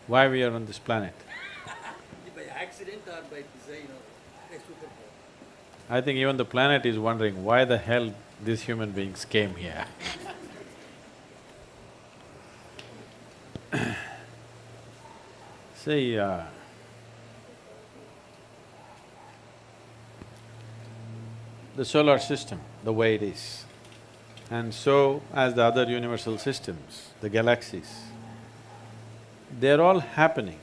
why we are on this planet. By accident or by design or by superpower? I think even the planet is wondering why the hell these human beings came here. See, the solar system, the way it is, and so as the other universal systems, the galaxies, they're all happening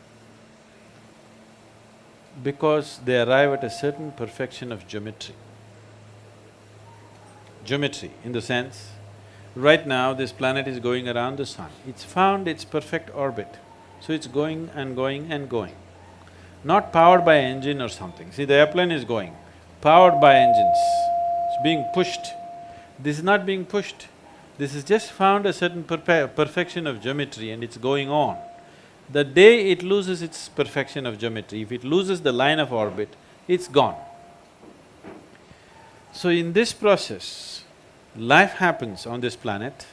because they arrive at a certain perfection of geometry. Geometry in the sense, right now this planet is going around the sun, it's found its perfect orbit, so it's going and going and going. Not powered by engine or something. See, the airplane is going, powered by engines, it's being pushed. This is not being pushed, this has just found a certain perfection of geometry and it's going on. The day it loses its perfection of geometry, if it loses the line of orbit, it's gone. So in this process, life happens on this planet,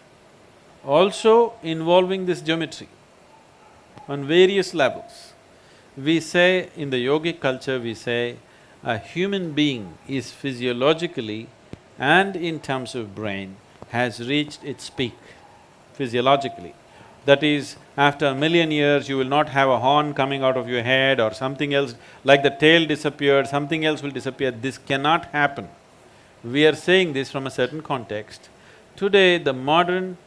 also involving this geometry on various levels. We say, in the yogic culture, we say, a human being is physiologically and in terms of brain has reached its peak, physiologically. That is, after 1,000,000 years, you will not have a horn coming out of your head or something else, like the tail disappeared, something else will disappear. This cannot happen. We are saying this from a certain context. Today, the modern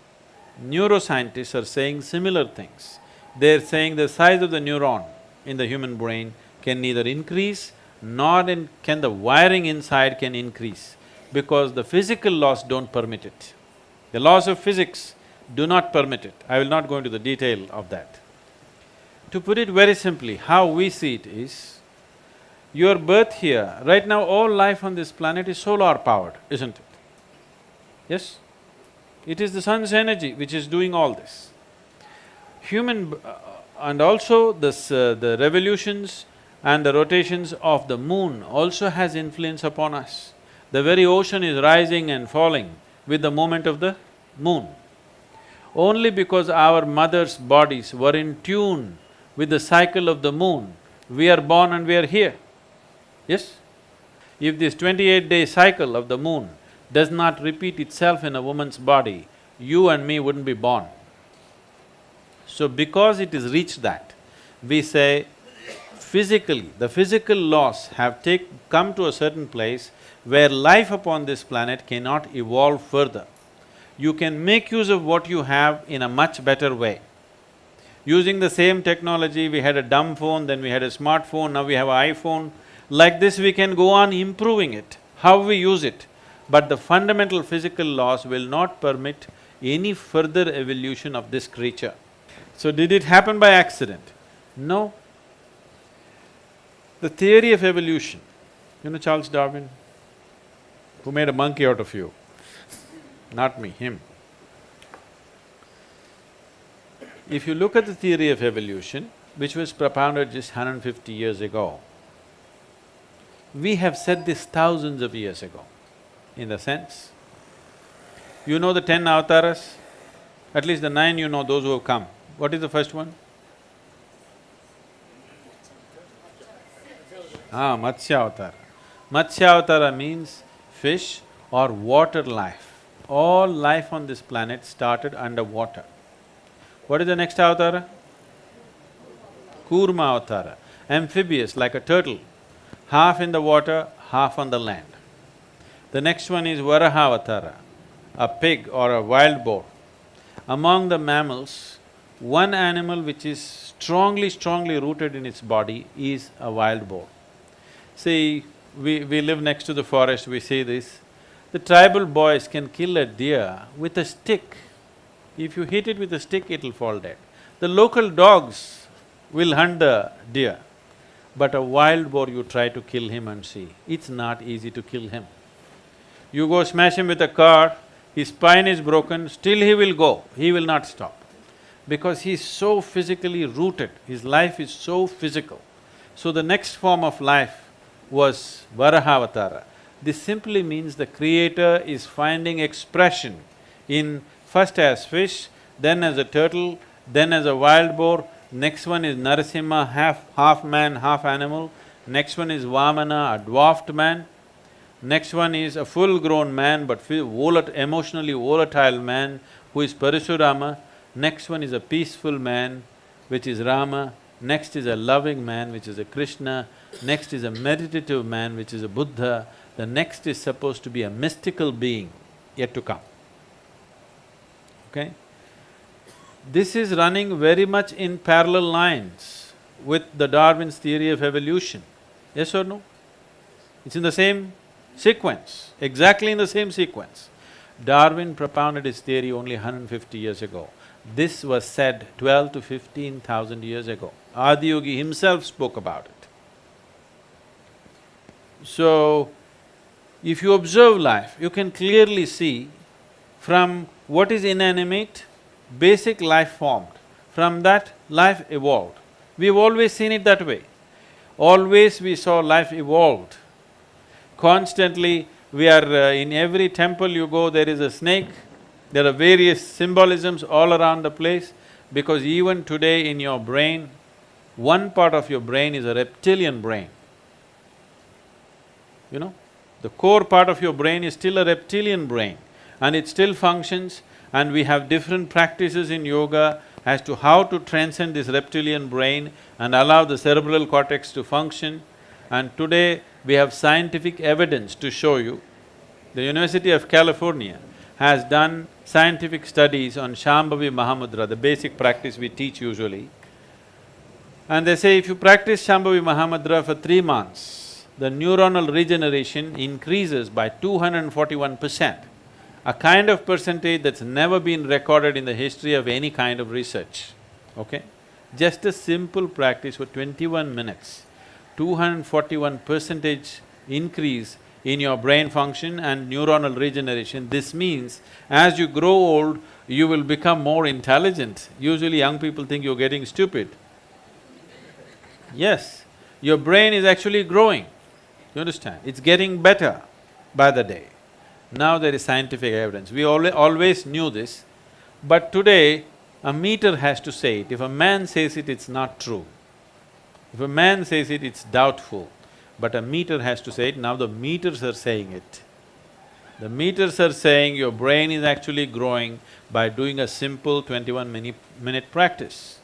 neuroscientists are saying similar things. They're saying the size of the neuron in the human brain can neither increase nor can the wiring inside can increase, because the physical laws don't permit it. The laws of physics do not permit it. I will not go into the detail of that. To put it very simply, how we see it is, your birth here, right now all life on this planet is solar powered, isn't it? Yes? It is the sun's energy which is doing all this. And also the revolutions and the rotations of the moon also has influence upon us. The very ocean is rising and falling with the movement of the moon. Only because our mothers' bodies were in tune with the cycle of the moon, we are born and we are here. Yes? If this 28-day cycle of the moon does not repeat itself in a woman's body, you and me wouldn't be born. So because it has reached that, we say physically, the physical laws have come to a certain place where life upon this planet cannot evolve further. You can make use of what you have in a much better way. Using the same technology, we had a dumb phone, then we had a smartphone, now we have an iPhone. Like this, we can go on improving it, how we use it. But the fundamental physical laws will not permit any further evolution of this creature. So did it happen by accident? No. The theory of evolution, you know Charles Darwin, who made a monkey out of you? Not me, him. If you look at the theory of evolution, which was propounded just 150 years ago, we have said this thousands of years ago, in the sense, you know the 10 avatars? At least the 9 you know, those who have come. What is the first one? Matsya Avatara. Matsya Avatara means fish or water life. All life on this planet started underwater. What is the next avatara? Kurma Avatara, amphibious like a turtle, half in the water, half on the land. The next one is Varaha Avatara, a pig or a wild boar. Among the mammals, one animal which is strongly rooted in its body is a wild boar. See, we live next to the forest, we see this. The tribal boys can kill a deer with a stick. If you hit it with a stick, it'll fall dead. The local dogs will hunt the deer, but a wild boar, you try to kill him and see, it's not easy to kill him. You go smash him with a car, his spine is broken, still he will go, he will not stop. Because he's so physically rooted, his life is so physical. So the next form of life was Varaha. This simply means the creator is finding expression in first as fish, then as a turtle, then as a wild boar, Next one is Narasimha, half man, half animal. Next one is Vamana, a dwarfed man. Next one is a full-grown man but emotionally volatile man who is Parashurama. Next one is a peaceful man, which is Rama. Next is a loving man, which is a Krishna. Next is a meditative man, which is a Buddha. The next is supposed to be a mystical being yet to come. Okay? This is running very much in parallel lines with the Darwin's theory of evolution. Yes or no? It's in the same sequence, exactly in the same sequence. Darwin propounded his theory only 150 years ago. This was said 12 to 15,000 years ago. Adiyogi himself spoke about it. So, if you observe life, you can clearly see from what is inanimate, basic life formed. From that, life evolved. We've always seen it that way. Always we saw life evolved. Constantly, we are in every temple you go, there is a snake, there are various symbolisms all around the place, because even today in your brain, one part of your brain is a reptilian brain. You know, the core part of your brain is still a reptilian brain and it still functions, and we have different practices in yoga as to how to transcend this reptilian brain and allow the cerebral cortex to function. And today, we have scientific evidence to show you. The University of California has done scientific studies on Shambhavi Mahamudra, the basic practice we teach usually. And they say if you practice Shambhavi Mahamudra for 3 months, the neuronal regeneration increases by 241%, a kind of percentage that's never been recorded in the history of any kind of research, okay? Just a simple practice for 21 minutes. 241% increase in your brain function and neuronal regeneration. This means as you grow old, you will become more intelligent. Usually young people think you're getting stupid. Yes, your brain is actually growing, you understand? It's getting better by the day. Now there is scientific evidence. We always knew this, but today a meter has to say it. If a man says it, it's not true. If a man says it, it's doubtful, but a meter has to say it. Now the meters are saying it. The meters are saying your brain is actually growing by doing a simple 21-minute practice.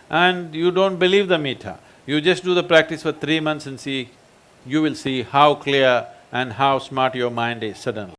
And you don't believe the meter, you just do the practice for 3 months and see, you will see how clear and how smart your mind is suddenly.